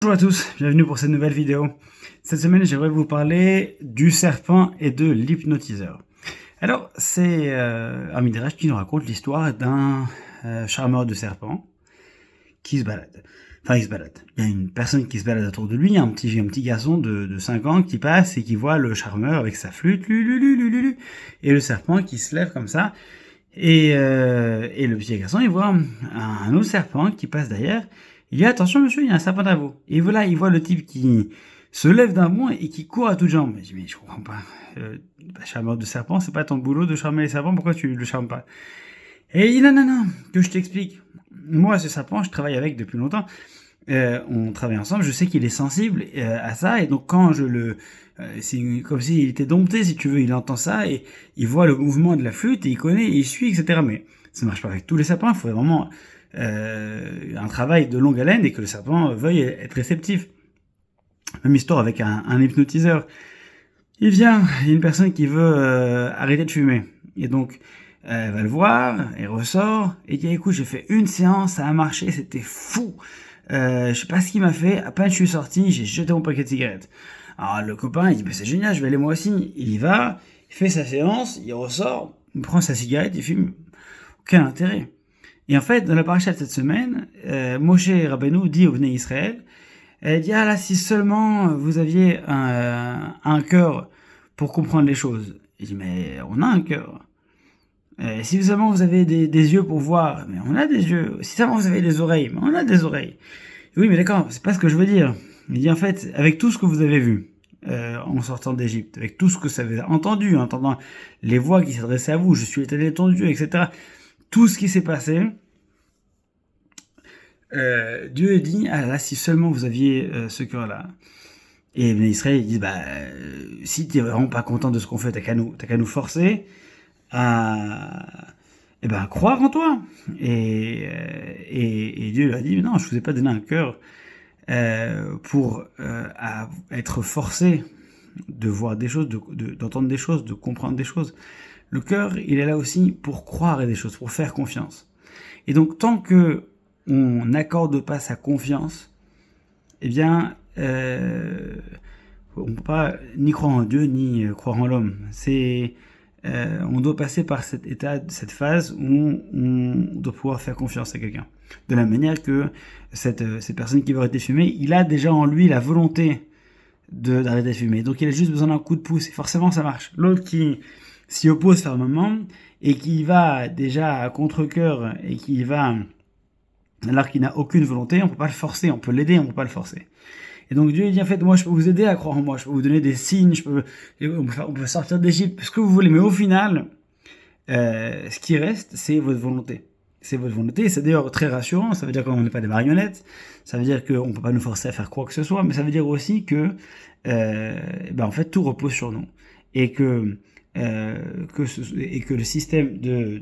Bonjour à tous, bienvenue pour cette nouvelle vidéo. Cette semaine, j'aimerais vous parler du serpent et de l'hypnotiseur. Alors, c'est un midrash qui nous raconte l'histoire d'un charmeur de serpent qui se balade. Enfin, il se balade. Il y a une personne qui se balade autour de lui, un petit garçon de 5 ans qui passe et qui voit le charmeur avec sa flûte, et le serpent qui se lève comme ça. Et le petit garçon, il voit un autre serpent qui passe derrière. Il dit attention monsieur, il y a un serpent à vous. Et voilà, il voit le type qui se lève d'un bond et qui court à toutes jambes. Il dit mais je comprends pas. Charmeur de serpent, c'est pas ton boulot de charmer les serpents, pourquoi tu le charmes pas? Et il dit non, que je t'explique. Moi, ce serpent, je travaille avec depuis longtemps. On travaille ensemble, je sais qu'il est sensible à ça, et donc quand je le... c'est comme s'il était dompté, si tu veux, il entend ça, et il voit le mouvement de la flûte, et il connaît, et il suit, etc. Mais ça ne marche pas avec tous les sapins, il faudrait vraiment un travail de longue haleine, et que le serpent veuille être réceptif. Même histoire avec un hypnotiseur. Il vient, il y a une personne qui veut arrêter de fumer, et donc elle va le voir, elle ressort, et dit écoute, j'ai fait une séance, ça a marché, c'était fou. Je sais pas ce qu'il m'a fait, à peine je suis sorti, j'ai jeté mon paquet de cigarettes. Alors le copain, il dit, bah, c'est génial, je vais aller moi aussi. Il y va, il fait sa séance, il ressort, il prend sa cigarette, il fume. Aucun intérêt. Et en fait, dans la paracha de cette semaine, Moshe Rabbeinu dit au Bnei Israël, elle dit, ah là, si seulement vous aviez un cœur pour comprendre les choses. Il dit, mais on a un cœur. Si seulement vous avez des yeux pour voir, mais on a des yeux. Si seulement vous avez des oreilles, mais on a des oreilles. Oui, mais d'accord, c'est pas ce que je veux dire. Il dit en fait, avec tout ce que vous avez vu en sortant d'Égypte, avec tout ce que vous avez entendu, en entendant les voix qui s'adressaient à vous, je suis étonné de ton Dieu, etc. Tout ce qui s'est passé, Dieu dit, ah là, si seulement vous aviez ce cœur-là. Et les Israël, ils disent, bah, si t'es vraiment pas content de ce qu'on fait, t'as qu'à nous forcer à croire en toi. Et Dieu lui a dit, non, je vous ai pas donné un cœur pour être forcé de voir des choses, d'entendre des choses, de comprendre des choses. Le cœur, il est là aussi pour croire à des choses, pour faire confiance. Et donc, tant que on n'accorde pas sa confiance, eh bien, on ne peut pas ni croire en Dieu, ni croire en l'homme. On doit passer par cet état, cette phase où on doit pouvoir faire confiance à quelqu'un. De la manière que cette personne qui veut arrêter de fumer, il a déjà en lui la volonté d'arrêter de fumer. Donc il a juste besoin d'un coup de pouce et forcément ça marche. L'autre qui s'y oppose fermement et qui va déjà à contre-cœur et qui va alors qu'il n'a aucune volonté, on peut pas le forcer, on peut l'aider, on peut pas le forcer. Et donc Dieu dit en fait, moi je peux vous aider à croire en moi, je peux vous donner des signes, on peut sortir d'Égypte, ce que vous voulez, mais au final, ce qui reste, c'est votre volonté. C'est votre volonté, et c'est d'ailleurs très rassurant, ça veut dire qu'on n'est pas des marionnettes, ça veut dire qu'on ne peut pas nous forcer à faire quoi que ce soit, mais ça veut dire aussi que, en fait, tout repose sur nous. Et que le système de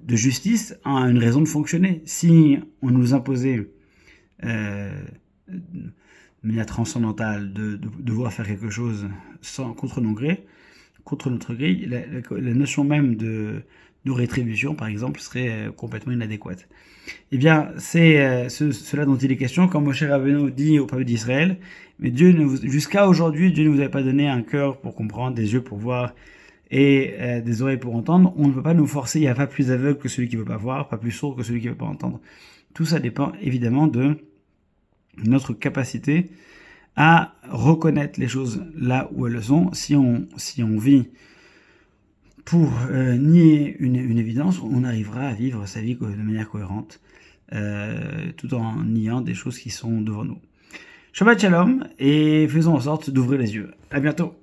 justice a une raison de fonctionner. Si on nous imposait de manière transcendantale de devoir faire quelque chose contre notre gré, la notion même de rétribution, par exemple, serait complètement inadéquate. Eh bien, c'est cela dont il est question quand Moshe Rabbeinu dit au peuple d'Israël, mais jusqu'à aujourd'hui, Dieu ne vous avait pas donné un cœur pour comprendre, des yeux pour voir et des oreilles pour entendre. On ne peut pas nous forcer, il n'y a pas plus aveugle que celui qui ne veut pas voir, pas plus sourd que celui qui ne veut pas entendre. Tout ça dépend évidemment de notre capacité à reconnaître les choses là où elles sont. Si on vit pour nier une évidence, on arrivera à vivre sa vie de manière cohérente, tout en niant des choses qui sont devant nous. Shabbat Shalom, et faisons en sorte d'ouvrir les yeux. À bientôt.